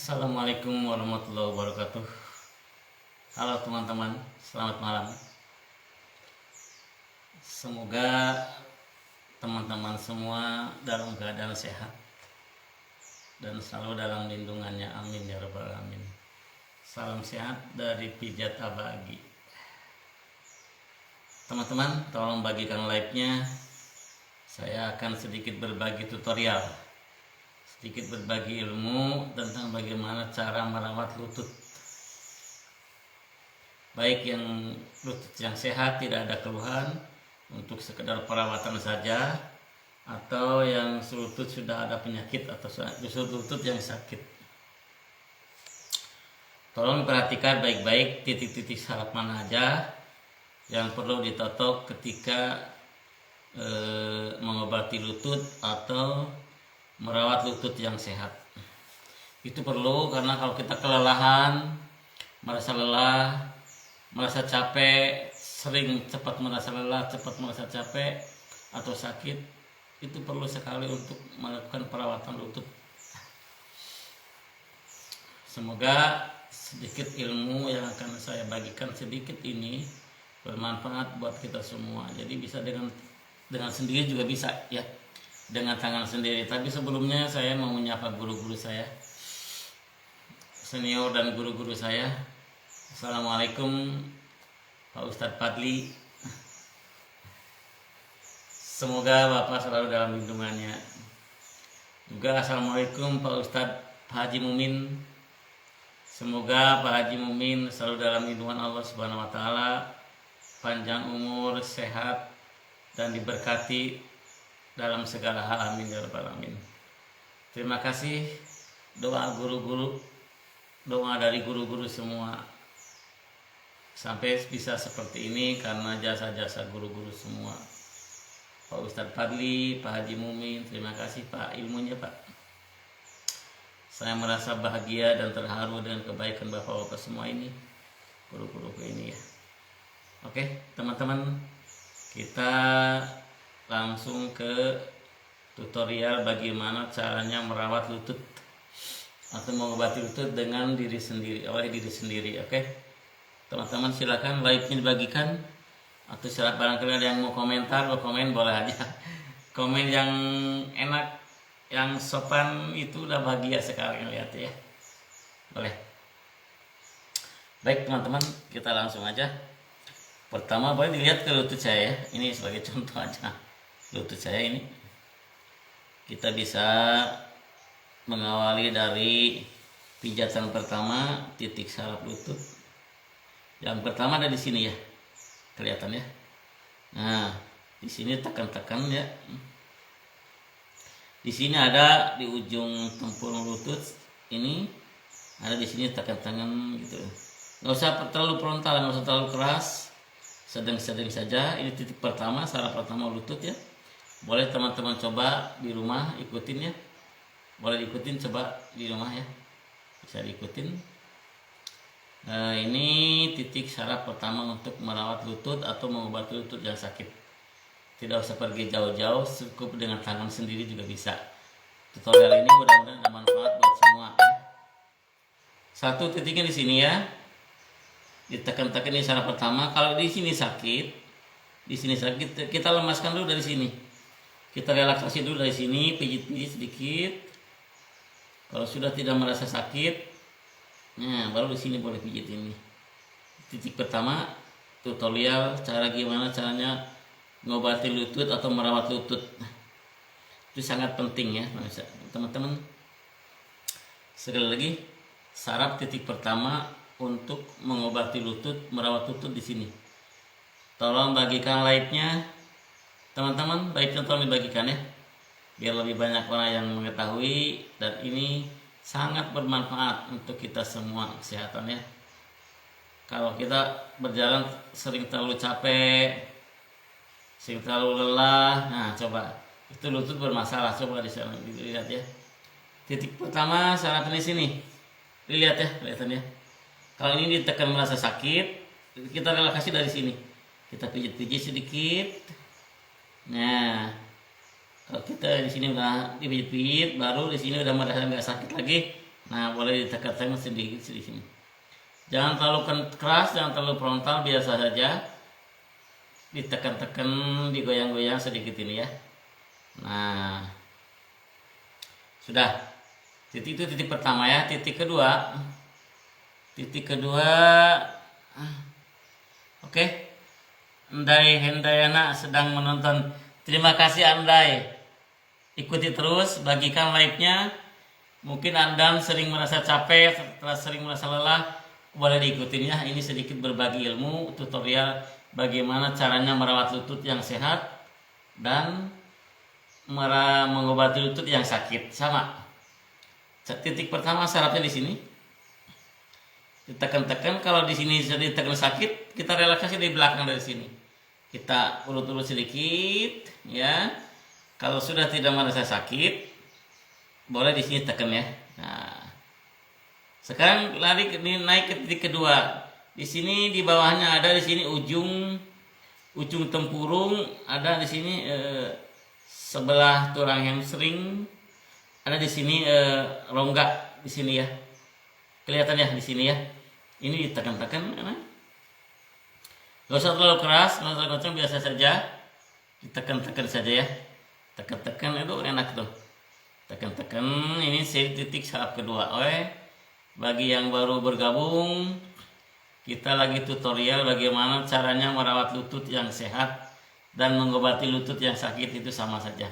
Assalamualaikum warahmatullahi wabarakatuh. Halo teman-teman, selamat malam. Semoga teman-teman semua dalam keadaan sehat dan selalu dalam lindungannya. Amin ya rabbal alamin. Salam sehat dari Pijat Abagi. Teman-teman, tolong bagikan like-nya. Saya akan sedikit berbagi tutorial, sedikit berbagi ilmu tentang bagaimana cara merawat lutut. Baik yang lutut yang sehat, tidak ada keluhan, untuk sekedar perawatan saja, atau yang lutut sudah ada penyakit atau justru lutut yang sakit. Tolong perhatikan baik-baik titik-titik saraf mana aja yang perlu ditotok ketika mengobati lutut atau merawat lutut yang sehat. Itu perlu karena kalau kita kelelahan, merasa lelah, merasa capek, sering cepat merasa lelah, cepat merasa capek atau sakit, itu perlu sekali untuk melakukan perawatan lutut. Semoga sedikit ilmu yang akan saya bagikan sedikit ini bermanfaat buat kita semua. Jadi bisa dengan sendiri juga bisa ya, dengan tangan sendiri. Tapi sebelumnya saya mau menyapa guru-guru saya, senior dan guru-guru saya. Assalamualaikum Pak Ustadz Fadli. Semoga Bapak selalu dalam lindungannya. Juga Assalamualaikum Pak Ustadz Haji Mumin. Semoga Pak Haji Mumin selalu dalam lindungan Allah Subhanahu wa taala, panjang umur, sehat dan diberkati dalam segala hal. Amin ya rabbal alamin. Terima kasih doa guru-guru, doa dari guru-guru semua sampai bisa seperti ini karena jasa-jasa guru-guru semua. Pak Ustadz Fadli, Pak Haji Mumin, terima kasih Pak ilmunya Pak. Saya merasa bahagia dan terharu dengan kebaikan Bapak-Bapak semua ini, guru-guru ini ya. Oke teman-teman, kita langsung ke tutorial bagaimana caranya merawat lutut atau mengobati lutut dengan diri sendiri, oleh diri sendiri. Oke teman-teman, silakan like-nya dibagikan, atau silakan barangkali ada yang mau komentar, komen boleh aja. Komen yang enak, yang sopan, itu udah bahagia sekali ngeliat ya. Boleh. Baik teman-teman, kita langsung aja. Pertama boleh dilihat ke lutut saya, ini sebagai contoh aja. Lutut saya ini kita bisa mengawali dari pijatan pertama titik saraf lutut. Yang pertama ada di sini ya, kelihatan ya. Nah di sini tekan-tekan ya. Di sini ada di ujung tempurung lutut ini, ada di sini tekan-tekan gitu. Nggak usah terlalu frontal, nggak usah terlalu keras, sedang-sedang saja. Ini titik pertama, saraf pertama lutut ya. Boleh teman-teman coba di rumah ikutin ya. Boleh ikutin coba di rumah ya. Bisa diikutin. Nah, ini titik saraf pertama untuk merawat lutut atau mengobati lutut yang sakit. Tidak usah pergi jauh-jauh, cukup dengan tangan sendiri juga bisa. Tutorial ini mudah-mudahan ada manfaat buat semua ya. Satu titiknya di sini ya. Ditekan-tekan ini saraf pertama. Kalau di sini sakit, kita lemaskan dulu dari sini. Kita relaksasi dulu dari sini, pijit-pijit sedikit. Kalau sudah tidak merasa sakit, nah baru di sini boleh pijit ini. Titik pertama, tutorial cara gimana caranya ngobati lutut atau merawat lutut. Itu sangat penting ya teman-teman. Sekali lagi, saraf titik pertama untuk mengobati lutut, merawat lutut di sini. Tolong bagikan like-nya teman-teman, like-nya tolong dibagikan ya, biar lebih banyak orang yang mengetahui, dan ini sangat bermanfaat untuk kita semua kesehatan ya. Kalau kita berjalan sering terlalu capek, sering terlalu lelah, nah coba itu lutut bermasalah, coba di sana dilihat ya. Titik pertama saraf di sini, dilihat ya, kelihatan ya. Kalau ini ditekan merasa sakit, kita relaksasi dari sini, kita pijit-pijit sedikit. Nah kalau kita di sini udah dipijit-pijit, baru di sini udah merasa nggak sakit lagi, Nah, boleh ditekan-tekan sedikit di sini. Jangan terlalu keras, jangan terlalu frontal, biasa saja. Ditekan-tekan, digoyang-goyang sedikit ini ya. Nah, sudah. Titik itu titik pertama ya. Titik kedua, oke. Andai Hendayana sedang menonton. Terima kasih Andai. Ikuti terus, bagikan like-nya. Mungkin Anda sering merasa capek, sering merasa lelah, boleh diikutin ya. Ini sedikit berbagi ilmu, tutorial bagaimana caranya merawat lutut yang sehat dan mengobati lutut yang sakit. Sama. Titik pertama syaratnya di sini. Ditekan-tekan, kalau di sini jadi ditekan sakit, kita relaksasi di belakang dari sini. Kita urut-urut sedikit, ya. Kalau sudah tidak merasa sakit, boleh di sini tekan ya. Nah, sekarang naik ke titik kedua. Di sini di bawahnya ada di sini ujung tempurung, ada di sini sebelah tulang hamstring, ada di sini rongga di sini ya. Kelihatan ya di sini ya. Ini ditekan-tekan, gak usah terlalu keras, gak usah kencang, biasa saja. Ditekan-tekan saja ya. Tekan-tekan itu enak tuh. Tekan-tekan, ini titik saraf kedua. Bagi yang baru bergabung, kita lagi tutorial bagaimana caranya merawat lutut yang sehat dan mengobati lutut yang sakit, itu sama saja.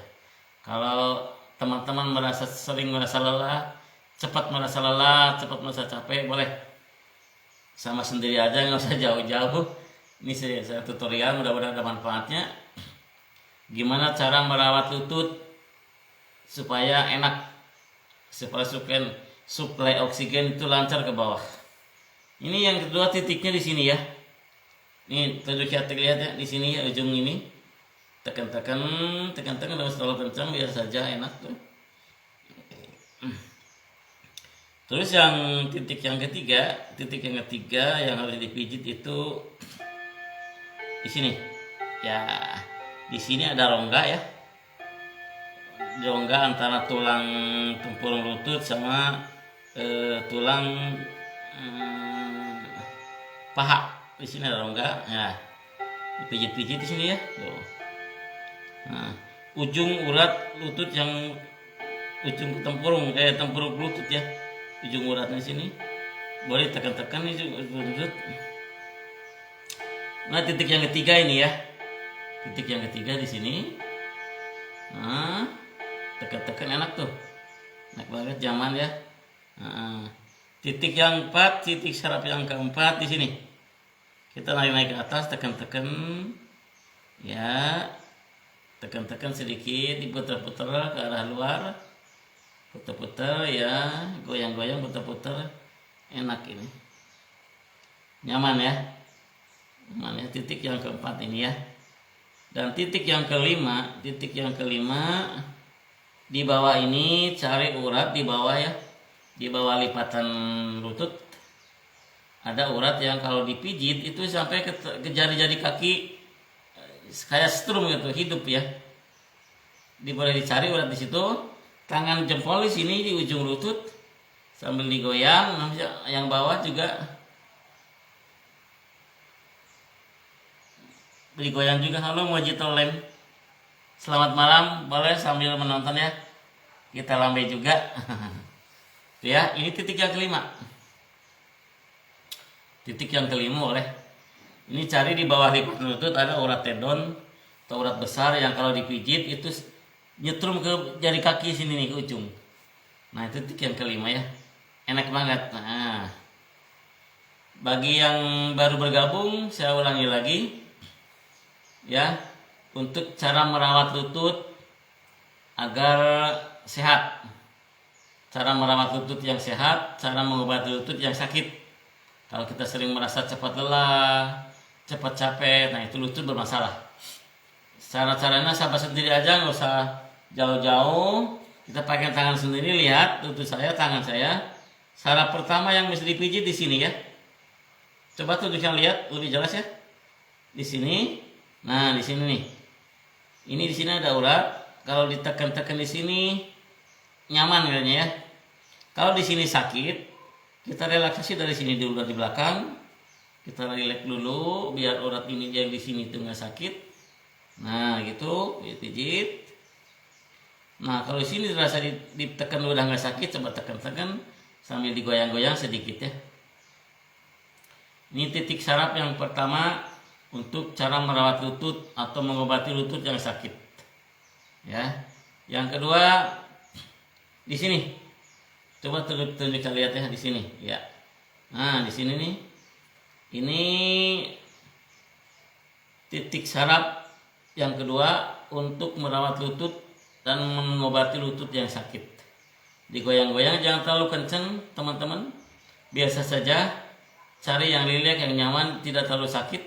Kalau teman-teman sering merasa lelah, cepat merasa capek, boleh sama sendiri aja, nggak usah jauh-jauh. Ini saya tutorial, mudah-mudahan ada manfaatnya. Gimana cara merawat lutut supaya enak, supaya suplai oksigen itu lancar ke bawah. Ini yang kedua titiknya di sini ya. Ini tunjuk lihat ya di sini ya, ujung ini. Tekan-tekan, jangan terlalu kencang, biar saja enak tuh. Terus yang titik yang ketiga yang harus dipijit itu di sini. Ya, di sini ada rongga ya. Rongga antara tulang tempurung lutut sama tulang paha. Di sini ada rongga. Ya, dipijit-pijit di sini ya. Tuh. Nah, ujung urat lutut yang ujung tempurung lutut ya. Ujung uratnya sini boleh tekan-tekan ujung lutut. Nah, titik yang ketiga ini ya. Titik yang ketiga di sini. Nah, tekan-tekan enak tuh. Enak banget, nyaman ya. Nah, titik yang keempat, titik saraf yang keempat di sini. Kita naik ke atas, tekan-tekan. Ya. Tekan-tekan sedikit, diputar-putar ke arah luar. Putar-putar ya, goyang-goyang, putar-putar, enak ini, nyaman ya. Titik yang keempat ini ya. Dan titik yang kelima di bawah ini, cari urat di bawah ya, di bawah lipatan lutut ada urat yang kalau dipijit itu sampai ke jari-jari kaki, kayak strum gitu, hidup ya. Boleh dicari urat di situ. Tangan jempol di sini di ujung lutut sambil digoyang, yang bawah juga digoyang juga. Halo Mojito Lem, selamat malam, boleh sambil menonton ya. Kita lambai juga. Ya, ini titik yang kelima. Titik yang kelima boleh. Ini cari di bawah lipatan lutut ada urat tendon atau urat besar yang kalau dipijit itu nyetrum ke jari kaki sini nih, ke ujung. Nah, itu titik yang kelima ya. Enak banget. Nah, bagi yang baru bergabung, saya ulangi lagi ya, untuk cara merawat lutut agar sehat. Cara merawat lutut yang sehat, cara mengobati lutut yang sakit. Kalau kita sering merasa cepat lelah, cepat capek, nah itu lutut bermasalah. Cara-caranya sahabat sendiri aja, nggak usah jauh-jauh. Kita pakai tangan sendiri, lihat lutut saya, tangan saya. Saraf pertama yang mesti dipijit di sini ya. Coba tunjukkan, lihat lebih jelas ya. Di sini. Nah, di sini nih. Ini di sini ada urat. Kalau ditekan-tekan di sini nyaman kayaknya ya. Kalau di sini sakit, kita relaksasi dari sini dulu dari belakang. Kita relax dulu biar urat ini yang di sini tuh nggak sakit. Nah gitu, pijit. Nah kalau di sini terasa ditekan udah nggak sakit, coba tekan-tekan sambil digoyang-goyang sedikit ya. Ini titik saraf yang pertama untuk cara merawat lutut atau mengobati lutut yang sakit. Ya. Yang kedua di sini. Coba tunjuk lihat ya di sini, ya. Nah, di sini nih. Ini titik saraf yang kedua untuk merawat lutut dan mengobati lutut yang sakit. Digoyang-goyang, jangan terlalu kenceng, teman-teman. Biasa saja. Cari yang rileks, yang nyaman, tidak terlalu sakit.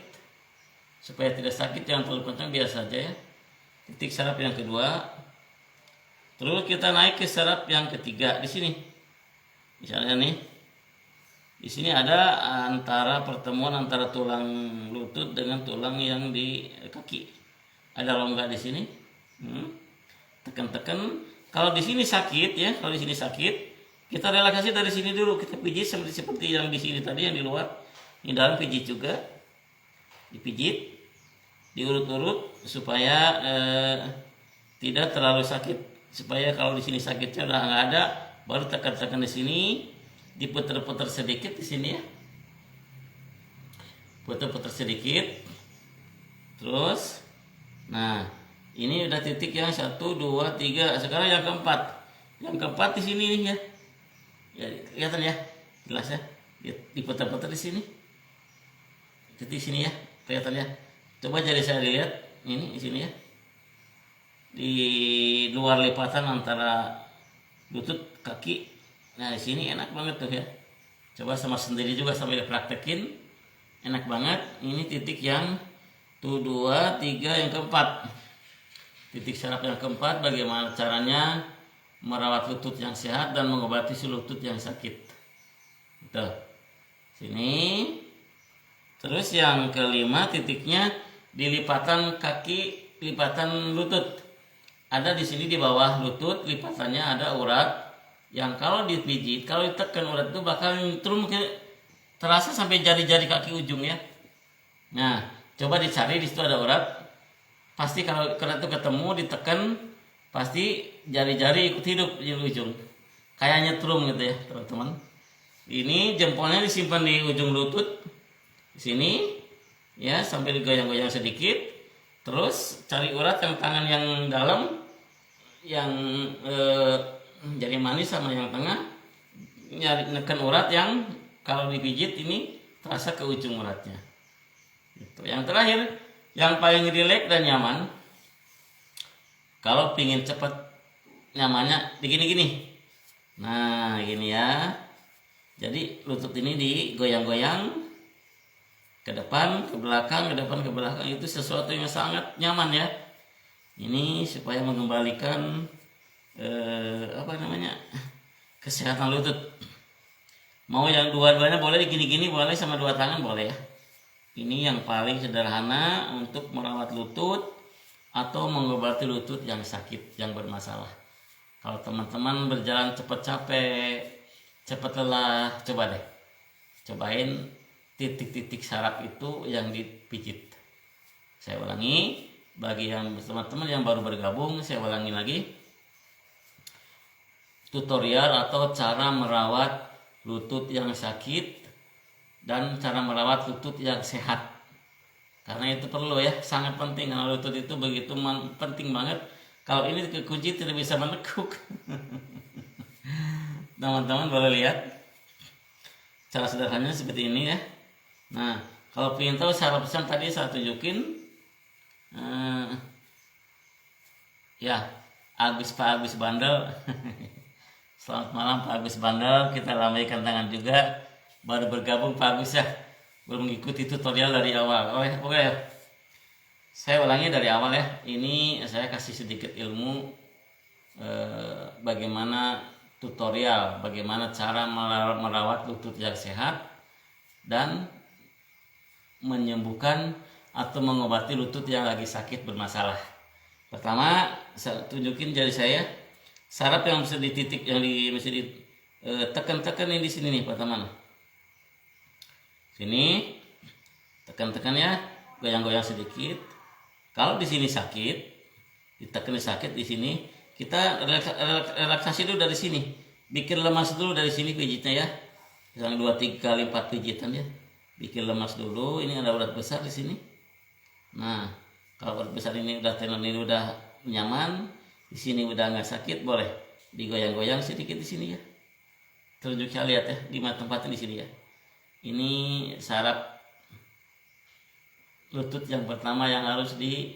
Supaya tidak sakit, jangan terlalu kencang, biasa saja ya. Titik saraf yang kedua. Terus kita naik ke saraf yang ketiga di sini. Misalnya nih, di sini ada pertemuan antara tulang lutut dengan tulang yang di kaki. Ada rongga di sini. Tekan-tekan. Kalau di sini sakit ya, kalau di sini sakit, kita relaksasi dari sini dulu. Kita pijit seperti yang di sini tadi, yang di luar. Ini dalam pijit juga. Dipijit, diurut-urut supaya tidak terlalu sakit. Supaya kalau di sini sakitnya udah nggak ada, baru tekan-tekan di sini, diputer-puter sedikit di sini ya, puter-puter sedikit, terus, nah ini udah titik yang 1, 2, 3, sekarang yang keempat di sini nih ya, kelihatan ya, jelas ya, diputer-puter di sini, titik sini ya, kelihatan ya, coba jadi saya lihat, ini di sini ya. Di luar lipatan antara lutut kaki. Nah, di sini enak banget tuh ya. Coba sama sendiri juga sambil praktekin. Enak banget. Ini titik yang 1, 2, 3, yang keempat. Titik saraf yang keempat, bagaimana caranya merawat lutut yang sehat dan mengobati si lutut yang sakit. Tuh. Sini. Terus yang kelima titiknya di lipatan kaki, lipatan lutut. Ada di sini di bawah lutut, lipatannya ada urat yang kalau dipijit, kalau ditekan urat itu bakal turun terasa sampai jari-jari kaki ujung ya. Nah, coba dicari di situ ada urat. Pasti kalau urat itu ketemu ditekan, pasti jari-jari ikut hidup di ujung. Kayak nyetrum gitu ya, teman-teman. Ini jempolnya disimpan di ujung lutut. Di sini ya, sampai digoyang-goyang sedikit. Terus cari urat yang tangan yang dalam, yang jari manis sama yang tengah, nyari neken urat yang kalau dipijit ini terasa ke ujung uratnya. Itu. Yang terakhir, yang paling rileks dan nyaman, kalau pingin cepat nyamannya digini-gini. Nah, gini ya. Jadi lutut ini digoyang-goyang ke depan, ke belakang, ke depan, ke belakang, itu sesuatu yang sangat nyaman ya. Ini supaya mengembalikan kesehatan lutut. Mau yang dua-duanya boleh, gini-gini boleh, sama dua tangan boleh ya. Ini yang paling sederhana untuk merawat lutut atau mengobati lutut yang sakit, yang bermasalah. Kalau teman-teman berjalan cepat capek, cepat lelah, coba deh, cobain titik-titik saraf itu yang dipijit. Saya ulangi, bagi yang teman-teman yang baru bergabung, saya ulangi lagi. Tutorial atau cara merawat lutut yang sakit dan cara merawat lutut yang sehat. Karena itu perlu ya, sangat penting. Karena lutut itu begitu penting banget. Kalau ini kekunci tidak bisa menekuk. Teman-teman boleh lihat. Cara sederhananya seperti ini ya. Nah, kalau ingin tahu cara pesan tadi saya tunjukin. Ya, Pak Agus Bandel. Selamat malam Pak Agus Bandel. Kita lambaikan tangan juga. Baru bergabung Pak Agus ya. Belum mengikuti tutorial dari awal. Oke. Saya ulangi dari awal ya. Ini saya kasih sedikit ilmu bagaimana tutorial, bagaimana cara merawat lutut yang sehat dan menyembuhkan atau mengobati lutut yang lagi sakit bermasalah. Pertama, saya tunjukin jari saya, saraf yang bisa dititik, yang mesti tekan-tekan ini di sini nih teman. Sini tekan-tekan ya, goyang-goyang sedikit. Kalau di sini sakit, ditekan sakit di sini, kita relaksasi dulu dari sini. Bikin lemas dulu dari sini pijitnya ya. Misalnya 2, 3 kali 4 pijitan ya. Bikin lemas dulu. Ini ada urat besar di sini. Nah, kalau urat besar ini udah tenon, ini udah nyaman, di sini udah nggak sakit, boleh digoyang-goyang sedikit di sini ya. Tunjuk saya lihat ya, di tempatnya di sini ya. Ini saraf lutut yang pertama yang harus di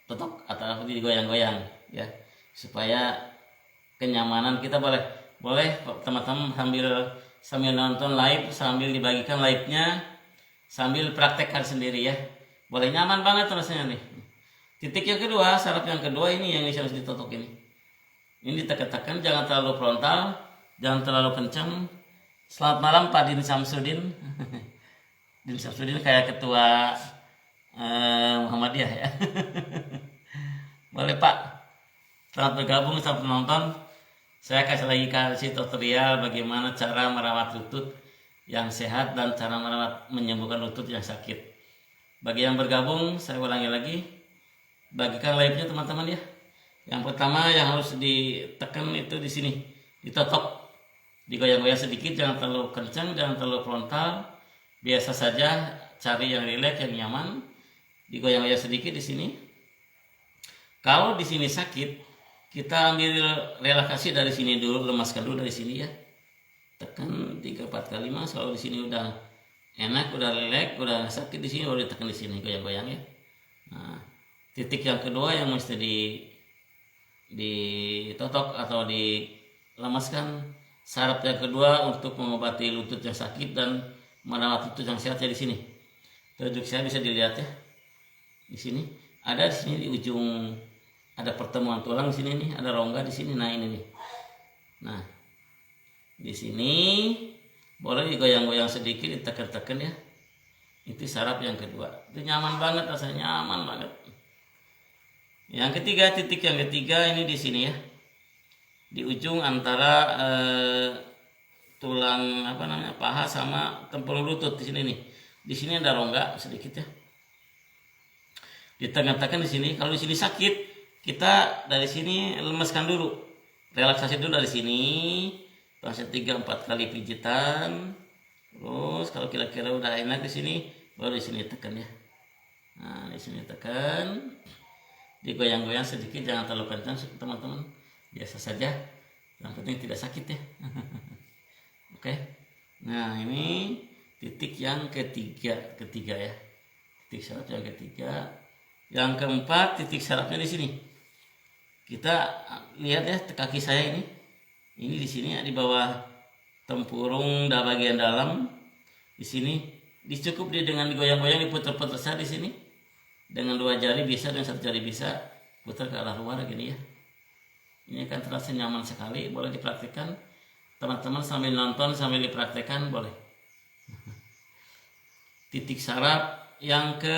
totok atau digoyang-goyang ya, supaya kenyamanan kita boleh teman-teman sambil nonton live, sambil dibagikan live-nya, sambil praktekkan sendiri ya, boleh nyaman banget rasanya nih. Titik yang kedua, saraf yang kedua ini yang harus ditotok ini ditekan-tekan, jangan terlalu frontal, jangan terlalu kencang. Selamat malam Pak Din Samsudin. Din Samsudin kayak ketua Muhammadiyah ya. Boleh Pak, selamat bergabung, selamat menonton. Saya kasih tutorial bagaimana cara merawat lutut yang sehat dan cara menyembuhkan lutut yang sakit. Bagi yang bergabung, saya ulangi lagi, bagikan live-nya teman-teman ya. Yang pertama yang harus ditekan itu di sini, ditotok, digoyang-goyang sedikit, jangan terlalu kencang, jangan terlalu frontal, biasa saja, cari yang rileks, yang nyaman, digoyang-goyang sedikit di sini. Kalau di sini sakit, kita ambil relaksasi dari sini dulu, lemaskan dulu dari sini ya. Tekan 3-4 kali mas. Kalau di sini udah enak, udah rileks, udah sakit di sini, baru ditekan di sini, goyang-goyang ya. Nah, titik yang kedua yang mesti ditotok atau dilemaskan, saraf yang kedua untuk mengobati lutut yang sakit dan merawat lutut yang sehat ya di sini. Tunjuk saya bisa dilihat ya. Di sini ada, di sini di ujung ada pertemuan tulang di sini nih, ada rongga di sini. Nah, ini nih. Nah, di sini boleh digoyang-goyang sedikit, ditekan-tekan ya. Itu saraf yang kedua. Itu nyaman banget, rasanya nyaman banget. Yang ketiga, titik yang ketiga ini di sini ya. Di ujung antara tulang paha sama tempurung lutut di sini nih. Di sini ada rongga sedikit ya. Ditekan-tekan di sini. Kalau di sini sakit, kita dari sini lemeskan dulu. Relaksasi dulu dari sini. Proses 3-4 kali pijitan. Terus kalau kira-kira udah enak di sini, baru di sini tekan ya. Nah, di sini tekan. Digoyang-goyang sedikit, jangan terlalu kencang teman-teman, biasa saja, yang penting tidak sakit ya. Oke. Nah, ini titik yang ketiga ya, titik saraf yang ketiga. Yang keempat, titik sarafnya di sini. Kita lihat ya, kaki saya ini di sini di bawah tempurung dan bagian dalam. Di sini dicukup dengan digoyang-goyang, diputar-putar saya di sini. Dengan 2 jari bisa, dengan 1 jari bisa, putar ke arah luar gini ya. Ini kan terasa nyaman sekali, boleh dipraktikkan teman-teman sambil nonton, sambil dipraktikkan boleh. Titik saraf yang ke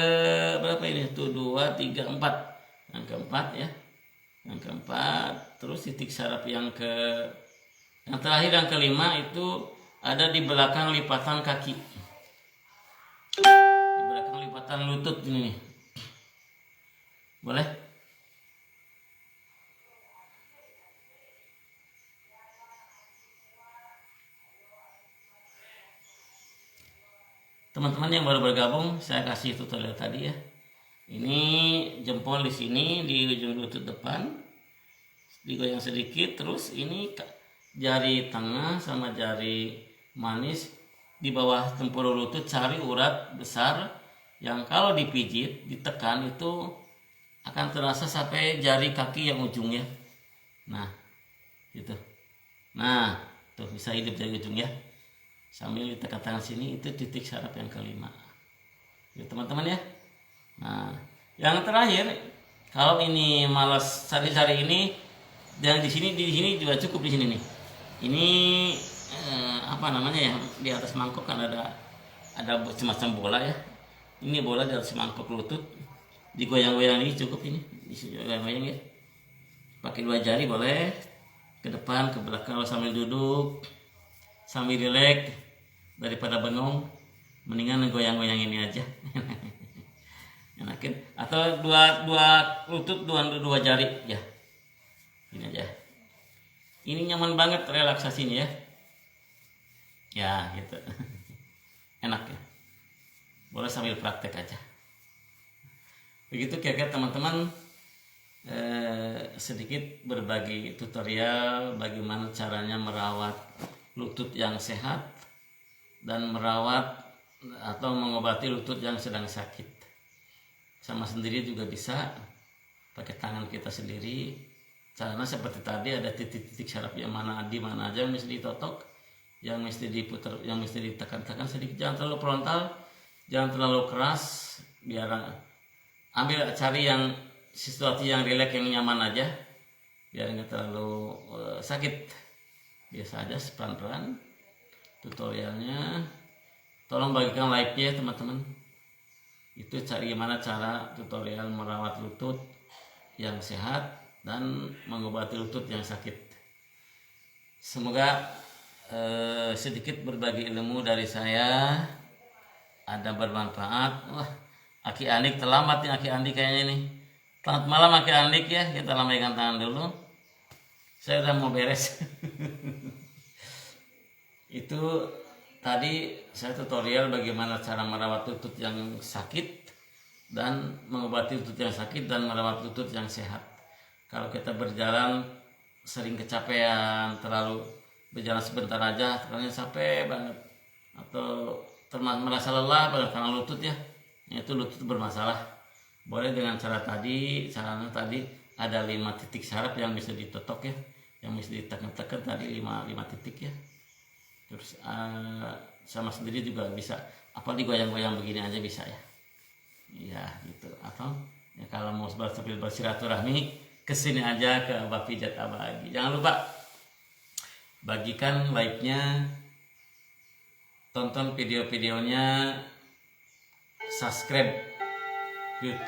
berapa ini tuh, 2, 3, 4, yang keempat ya, yang keempat. Terus titik saraf yang terakhir, yang kelima itu ada di belakang lipatan kaki, di belakang lipatan lutut ini nih. Boleh? Teman-teman yang baru bergabung, saya kasih tutorial tadi ya. Ini jempol di sini di ujung lutut depan, digoyang sedikit. Terus ini jari tengah sama jari manis di bawah tempurung lutut, cari urat besar yang kalau dipijit, ditekan itu akan terasa sampai jari kaki yang ujungnya. Nah, gitu. Nah, tuh bisa hidup dari ujung ya. Sambil ditekan tangan sini, itu titik saraf yang kelima. Ya, teman-teman ya. Nah, yang terakhir, kalau ini malas cari-cari ini, dan di sini juga cukup di sini nih. Ini ya, di atas mangkok kan ada semacam bola ya. Ini bola di atas mangkok lutut. Digoyang-goyang ini cukup ini, digoyang-goyang ya. Pakai 2 jari boleh, ke depan ke belakang, kalau sambil duduk sambil rileks daripada bengong, mendingan goyang-goyang ini aja. Enakin, atau dua lutut, dua jari ya, ini aja. Ini nyaman banget relaksasinya ya gitu. Enak ya, boleh sambil praktek aja. Begitu kira-kira teman-teman, sedikit berbagi tutorial bagaimana caranya merawat lutut yang sehat dan merawat atau mengobati lutut yang sedang sakit. Sama sendiri juga bisa, pakai tangan kita sendiri. Caranya seperti tadi, ada titik-titik saraf yang di mana aja yang mesti ditotok, yang mesti diputar, yang mesti ditekan-tekan sedikit. Jangan terlalu frontal, jangan terlalu keras. Biar cari yang sesuatu yang rileks, yang nyaman aja, biar nggak terlalu sakit. Biasa aja, pelan-pelan tutorialnya. Tolong bagikan like-nya ya teman-teman. Itu cari gimana cara tutorial merawat lutut yang sehat dan mengobati lutut yang sakit. Semoga sedikit berbagi ilmu dari saya ada bermanfaat. Wah, Aki Andik terlambat nih, Aki Andik kayaknya nih. Selamat malam Aki Andik ya, kita lambaikan tangan dulu. Saya udah mau beres. Itu tadi saya tutorial bagaimana cara merawat lutut yang sakit dan mengobati lutut yang sakit dan merawat lutut yang sehat. Kalau kita berjalan sering kecapean, terlalu berjalan sebentar aja terkadang capek banget, atau merasa lelah banget karena lutut ya, itu lutut bermasalah. Boleh dengan caranya tadi ada 5 titik saraf yang bisa ditotok ya, yang bisa ditekan-tekan tadi 5 titik ya. Terus sama sendiri juga bisa, apa digoyang-goyang begini aja bisa ya. Iya gitu. Atau ya kalau mau sambil bersilaturahmi, kesini aja ke Abah Pijat Abah Agi. Jangan lupa bagikan like-nya, tonton video-videonya, subscribe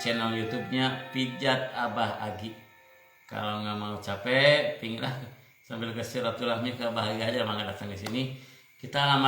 channel YouTube-nya Pijat Abah Agi. Kalau nggak mau capek, pingin sambil ke silaturahmi ke Abah Agi aja, maka datang ke sini. Kita